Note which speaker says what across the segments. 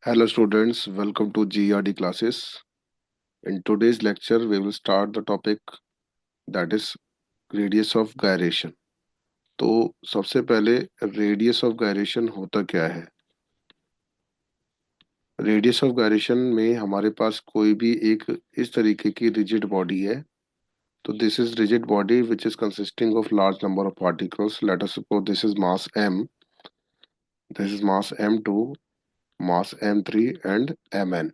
Speaker 1: Hello students, welcome to GRD classes. In today's lecture, we will start the topic that is radius of gyration. तो सबसे पहले radius of gyration होता क्या है? Radius of gyration में हमारे पास कोई भी एक इस तरीके की रिजिड बॉडी है. तो this is rigid body which is consisting of large number of particles. Let us suppose this is mass m, this is mass m2, mass m3 and mn.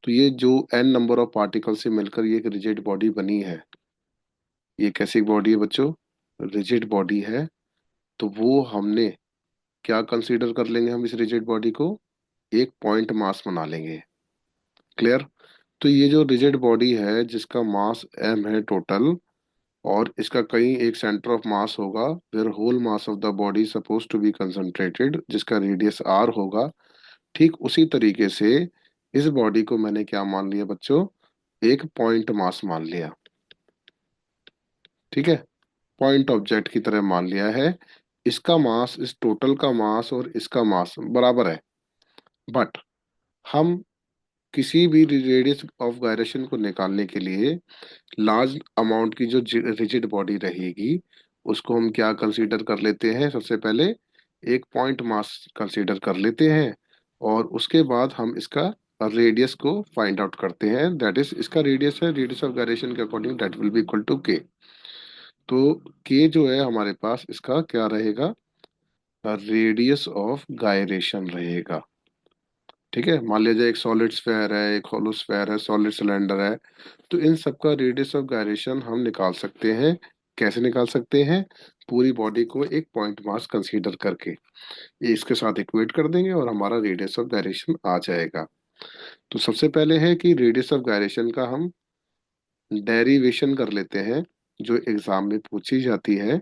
Speaker 1: तो ये जो n नंबर ऑफ पार्टिकल से मिलकर ये एक rigid body बनी है. ये कैसी बॉडी है बच्चों? रिजिड बॉडी है. तो वो हमने क्या कंसीडर कर लेंगे? हम इस रिजिड बॉडी को एक पॉइंट मास बना लेंगे. क्लियर? तो ये जो रिजिड बॉडी है जिसका मास m है टोटल, और इसका कहीं एक सेंटर ऑफ मास होगा where whole mass of the body suppose to be concentrated, जिसका रेडियस r होगा. ठीक उसी तरीके से इस बॉडी को मैंने क्या मान लिया बच्चों? एक पॉइंट मास मान लिया. ठीक है, पॉइंट ऑब्जेक्ट की तरह मान लिया है. इसका मास, इस टोटल का मास और इसका मास बराबर है. बट हम किसी भी रेडियस ऑफ गायरेशन को निकालने के लिए लार्ज अमाउंट की जो रिजिड बॉडी रहेगी उसको हम क्या कंसीडर कर लेते हैं? सबसे पहले एक पॉइंट मास कंसीडर कर लेते हैं, और उसके बाद हम इसका रेडियस को फाइंड आउट करते हैं. दैट इज, इसका रेडियस है, रेडियस ऑफ गायरेशन के according that will be equal to K. तो के जो है हमारे पास, इसका क्या रहेगा? रेडियस ऑफ गायरेशन रहेगा. ठीक है, मान लीजिए एक सॉलिड स्फेयर है, एक होलो स्फेयर है, सॉलिड सिलेंडर है. तो इन सबका रेडियस ऑफ गायरेशन हम निकाल सकते हैं. कैसे निकाल सकते हैं? पूरी बॉडी को एक पॉइंट मास कंसीडर करके ये इसके साथ इक्वेट कर देंगे और हमारा रेडियस ऑफ गायरेशन आ जाएगा. तो सबसे पहले है कि रेडियस ऑफ गायरेशन का हम डेरिवेशन कर लेते हैं जो एग्जाम में पूछी जाती है,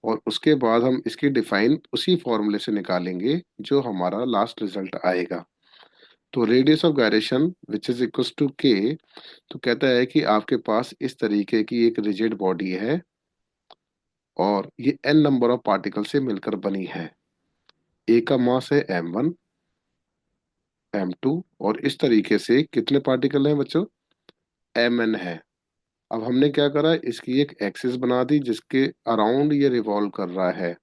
Speaker 1: और उसके बाद हम इसकी डिफाइन उसी फॉर्मूले से निकालेंगे जो हमारा लास्ट रिजल्ट आएगा. तो radius of gyration which is equal to K. तो कहता है कि आपके पास इस तरीके की एक रिजिड बॉडी है और ये n नंबर ऑफ पार्टिकल से मिलकर बनी है. ए का मास है m1, m2, और इस तरीके से कितने पार्टिकल हैं बच्चों? mn है. अब हमने क्या करा, इसकी एक एक्सिस बना दी जिसके अराउंड ये रिवॉल्व कर रहा है.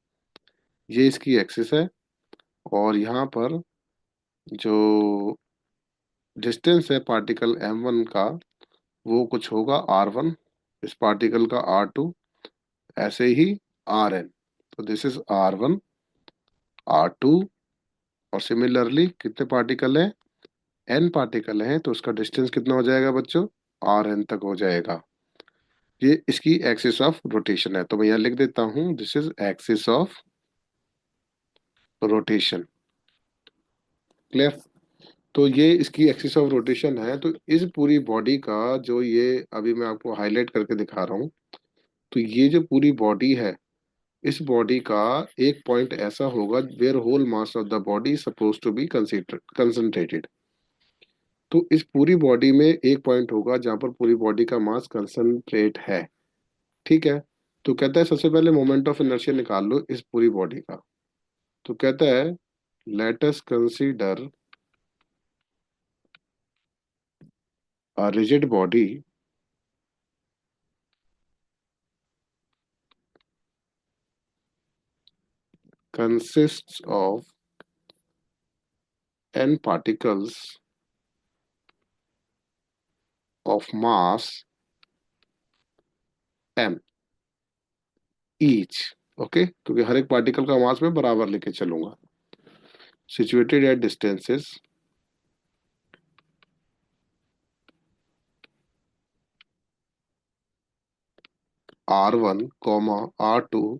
Speaker 1: ये इसकी एक्सिस है, और यहाँ पर जो डिस्टेंस है पार्टिकल m1 का वो कुछ होगा r1, इस पार्टिकल का r2, ऐसे ही rn. तो दिस इज r1, r2, और सिमिलरली कितने पार्टिकल हैं? n पार्टिकल हैं, तो उसका डिस्टेंस कितना हो जाएगा बच्चों? rn तक हो जाएगा. ये इसकी एक्सिस ऑफ रोटेशन है. तो मैं यहाँ लिख देता हूँ, this is axis of rotation. Clear? तो ये इसकी एक्सिस ऑफ रोटेशन है. तो इस पूरी बॉडी का जो ये अभी मैं आपको हाईलाइट करके दिखा रहा हूँ, तो ये जो पूरी बॉडी है, इस बॉडी का एक पॉइंट ऐसा होगा where whole mass of the body suppose to be concentrated. तो इस पूरी बॉडी में एक पॉइंट होगा जहां पर पूरी बॉडी का मास कंसंट्रेट है. ठीक है. तो कहता है सबसे पहले मोमेंट ऑफ इनर्शिया निकाल लो इस पूरी बॉडी का. तो कहता है let us consider a rigid body consists of n particles of mass m each. Okay, क्योंकि हर एक पार्टिकल का मास मैं बराबर लेके चलूंगा. Situated at distances r1, r2,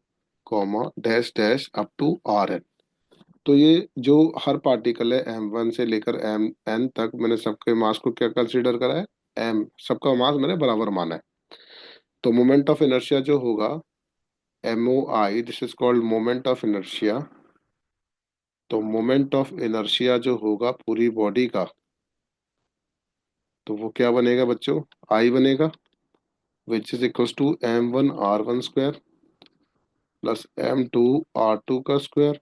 Speaker 1: dash dash up to rn. तो ये जो हर पार्टिकल है m1 से लेकर mn तक, मैंने सबके मास को क्या कंसीडर करा है? m. सबका मास मैंने बराबर माना है. तो मोमेंट ऑफ इनर्शिया जो होगा MOI, this is called moment of inertia. तो मोमेंट ऑफ इनर्शिया जो होगा पूरी बॉडी का, तो वो क्या बनेगा बच्चों? I बनेगा, which is equal to m1 r1 square plus m2 r2 का स्क्वायर.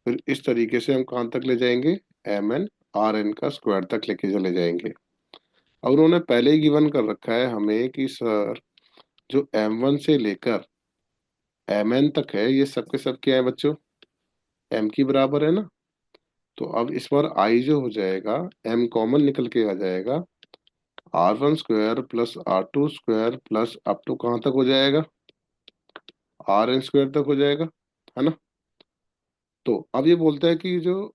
Speaker 1: फिर इस तरीके से हम कहाँ तक ले जाएंगे? एम एन आर एन का स्क्वायर तक लेके चले जाएंगे। अब उन्होंने पहले ही गिवन कर रखा है हमें कि सर जो एम वन से लेकर एम एन तक है ये सब के सब क्या है बच्चों, एम की बराबर है ना। तो अब इस बार आई जो हो जाएगा, एम कॉमन निकल के आ जाएगा, R one square plus R two square plus up to कहाँ तक हो जाएगा, आर एन स्क्वायर तक हो जाएगा, है ना। तो अब ये बोलता है कि जो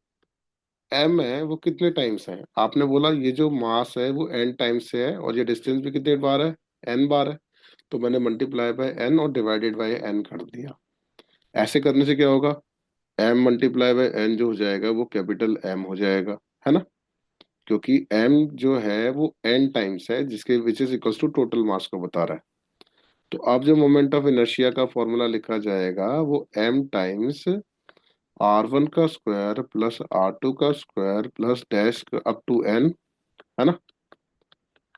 Speaker 1: एम है वो कितने टाइम्स है, आपने बोला ये जो मास है वो एन टाइम्स से है और ये डिस्टेंस भी कितने बार है, एन बार है। तो मैंने मल्टीप्लाई बाय एन और डिवाइडेड बाय एन कर दिया। ऐसे करने से क्या होगा, एम मल्टीप्लाई बाय एन जो हो जाएगा वो कैपिटल एम हो जाएगा, है ना। क्योंकि एम जो है वो एन टाइम्स है जिसके which is equals to total mass को बता रहा है। तो अब जो मोमेंट ऑफ इनर्शिया का फॉर्मूला लिखा जाएगा वो एम टाइम्स आर वन का स्क्वायर प्लस आर टू का square plus dash up to N, है ना,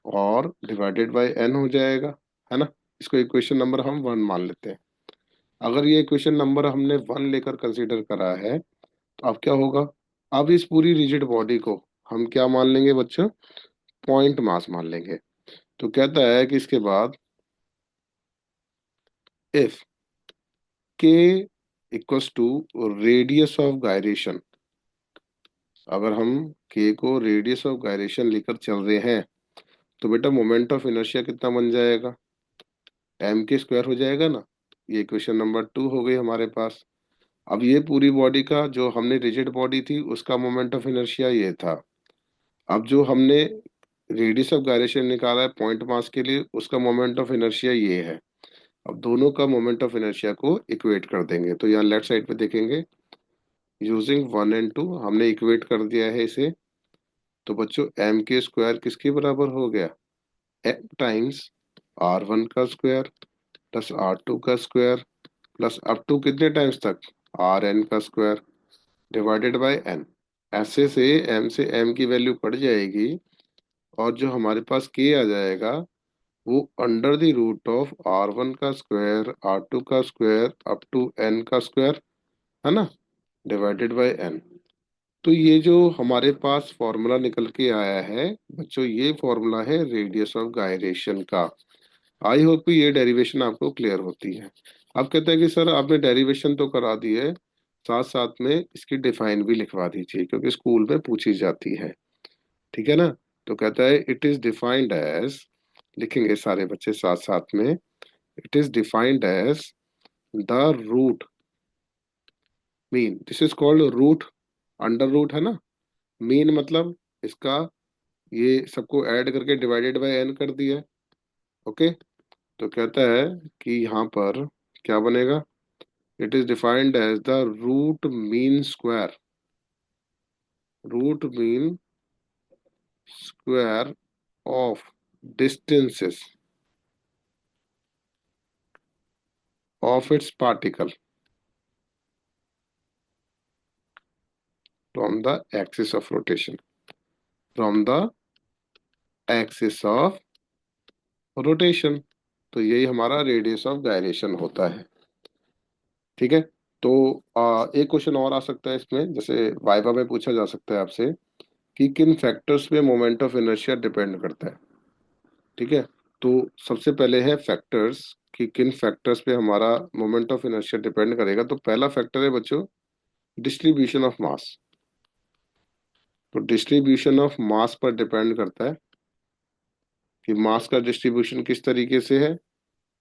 Speaker 1: और डिवाइडेड बाय एन हो जाएगा, है ना। इसको इक्वेशन नंबर हम वन मान लेते हैं। अगर ये इक्वेशन नंबर हमने वन लेकर कंसीडर करा है तो अब क्या होगा, अब इस पूरी रिजिड बॉडी को हम क्या मान लेंगे बच्चों, पॉइंट मास मान लेंगे। तो कहता है कि इसके बाद if K equals to radius of gyration, अगर हम के को रेडियस ऑफ गायरेशन लेकर चल रहे हैं तो बेटा मोमेंट ऑफ इनर्शिया कितना बन जाएगा, एम के स्क्वायर हो जाएगा ना। ये इक्वेशन नंबर टू हो गई हमारे पास। अब ये पूरी बॉडी का जो हमने रिजिड बॉडी थी उसका मोमेंट ऑफ इनर्शिया ये था। अब जो हमने रेडियस ऑफ गायरेशन निकाला है पॉइंट मास के लिए उसका मोमेंट ऑफ इनर्शिया ये है। अब दोनों का मोमेंट ऑफ इनर्शिया को इक्वेट कर देंगे। तो यहाँ लेफ्ट साइड पे देखेंगे, यूजिंग वन एंड टू हमने इक्वेट कर दिया है इसे। तो बच्चों एम के स्क्वायर किसके बराबर हो गया, एम टाइम्स आर वन का स्क्वायर प्लस आर टू का स्क्वायर प्लस अप टू कितने टाइम्स तक, आर एन का स्क्वायर डिवाइडेड बाय एन। ऐसे से एम की वैल्यू कट जाएगी और जो हमारे पास के आ जाएगा वो under the root of R one का स्क्वायर आर टू का स्क्वायर अप टू एन का स्क्वायर, है ना, डिवाइडेड बाय एन। तो ये जो हमारे पास फॉर्मूला निकल के आया है बच्चों ये फॉर्मूला है रेडियस ऑफ गायरेशन का। आई होप कि ये डेरिवेशन आपको क्लियर होती है। अब कहते हैं कि सर आपने डेरिवेशन तो करा दी है, साथ साथ में इसकी डिफाइन भी लिखवा दीजिए क्योंकि स्कूल में पूछी जाती है, ठीक है ना। तो कहता है इट इज डिफाइंड एज, लिखेंगे सारे बच्चे साथ साथ में, it is defined as the root mean, this is called root, under root है ना, मीन मतलब इसका ये सबको ऐड करके डिवाइडेड बाय एन कर दिया। ओके। तो कहता है कि यहाँ पर क्या बनेगा, it is defined as the root mean square, root mean square of distances of its particle from the axis of rotation, from the axis of rotation. तो यही हमारा रेडियस ऑफ गायरेशन होता है, ठीक है। तो एक क्वेश्चन और आ सकता है इसमें, जैसे वाइवा में पूछा जा सकता है आपसे कि किन फैक्टर्स पे मोमेंट ऑफ इनर्शिया डिपेंड करता है, ठीक है। तो सबसे पहले है फैक्टर्स कि किन फैक्टर्स पे हमारा मोमेंट ऑफ इनर्शिया डिपेंड करेगा। तो पहला फैक्टर है बच्चों डिस्ट्रीब्यूशन ऑफ मास। तो डिस्ट्रीब्यूशन ऑफ मास पर डिपेंड करता है कि मास का डिस्ट्रीब्यूशन किस तरीके से है,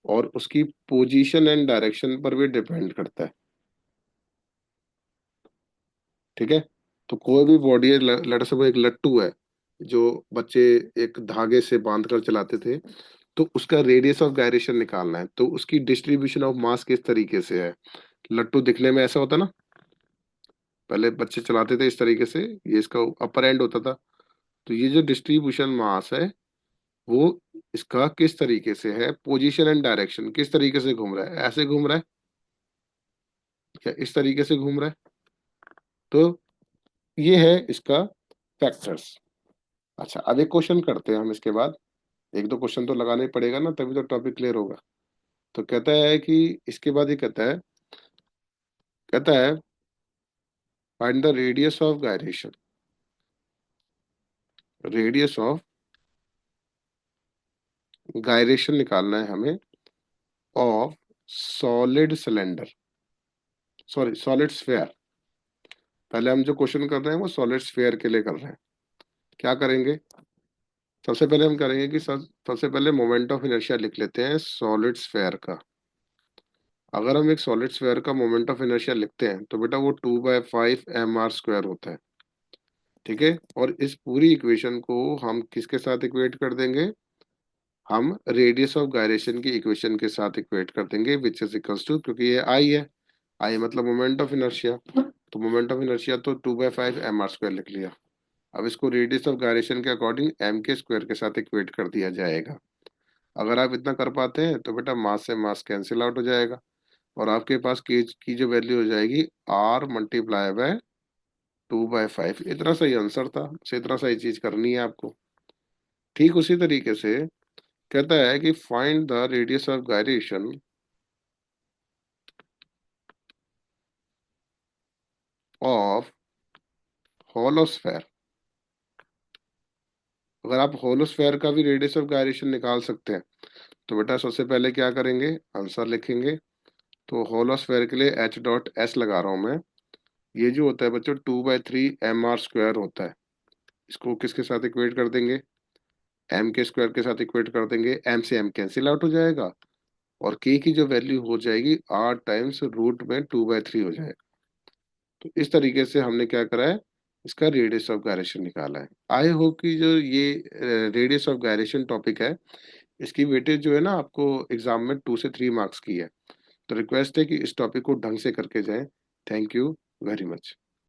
Speaker 1: और उसकी पोजीशन एंड डायरेक्शन पर भी डिपेंड करता है, ठीक है। तो कोई भी बॉडी है, लेट अस सपोज एक लट्टू है जो बच्चे एक धागे से बांध कर चलाते थे, तो उसका रेडियस ऑफ गायरेशन निकालना है तो उसकी डिस्ट्रीब्यूशन ऑफ मास किस तरीके से है। लट्टू दिखने में ऐसा होता ना, पहले बच्चे चलाते थे इस तरीके से, ये इसका अपर एंड होता था। तो ये जो डिस्ट्रीब्यूशन मास है वो इसका किस तरीके से है, पोजीशन एंड डायरेक्शन किस तरीके से घूम रहा है, ऐसे घूम रहा है या इस तरीके से घूम रहा है। तो ये है इसका फैक्टर्स। अच्छा अब एक क्वेश्चन करते हैं हम इसके बाद, एक दो क्वेश्चन तो लगाना ही पड़ेगा ना तभी तो टॉपिक क्लियर होगा। तो कहता है कि इसके बाद ये कहता है find the radius of gyration, radius of gyration निकालना है हमें of solid cylinder, sorry solid sphere. पहले हम जो क्वेश्चन कर रहे हैं वो सॉलिड स्फेयर के लिए कर रहे हैं। क्या करेंगे, सबसे पहले हम करेंगे कि सबसे पहले मोमेंट ऑफ इनर्शिया लिख लेते हैं सॉलिड स्फेयर का। अगर हम एक सॉलिड स्फेयर का मोमेंट ऑफ इनर्शिया लिखते हैं तो बेटा वो 2/5 mr² होता है। ठीक है, और इस पूरी इक्वेशन को हम किसके साथ इक्वेट कर देंगे, हम रेडियस ऑफ गायरेशन की इक्वेशन के साथ इक्वेट कर देंगे, विच इज इक्वल्स टू, क्योंकि ये आई है, आई मतलब मोमेंट ऑफ इनर्शिया, तो मोमेंट ऑफ इनर्शिया तो 2/5 mr² लिख लिया। अब इसको रेडियस ऑफ गायरेशन के अकॉर्डिंग एम के स्क्वायर के साथ इक्वेट कर दिया जाएगा। अगर आप इतना कर पाते हैं तो बेटा मास से मास कैंसिल आउट हो जाएगा, और आपके पास केज की जो वैल्यू हो जाएगी R × 2/5। इतना सही आंसर था, बस इतना सही चीज करनी है आपको। ठीक उसी तरीके से कहता है कि find the radius of gyration of hollow sphere. अगर आप होलोस्फेयर का भी रेडियस ऑफ गायरेशन निकाल सकते हैं तो बेटा सबसे पहले क्या करेंगे, आंसर लिखेंगे। तो होलोस्फेयर के लिए H.S लगा रहा हूं मैं। ये जो होता है बच्चों 2/3 mr² होता है। इसको किसके साथ इक्वेट कर देंगे, एम के स्क्वायर के साथ इक्वेट कर देंगे। एम से एम कैंसिल आउट हो जाएगा, और के की जो वैल्यू हो जाएगी R × √में 2/3 हो जाएगा। तो इस तरीके से हमने क्या करा है, इसका रेडियस ऑफ गायरेशन निकाला है। आई होप कि जो ये रेडियस ऑफ गायरेशन टॉपिक है, इसकी वेटेज जो है ना आपको एग्जाम में 2 से 3 मार्क्स की है। तो रिक्वेस्ट है कि इस टॉपिक को ढंग से करके जाएं। Thank you very much.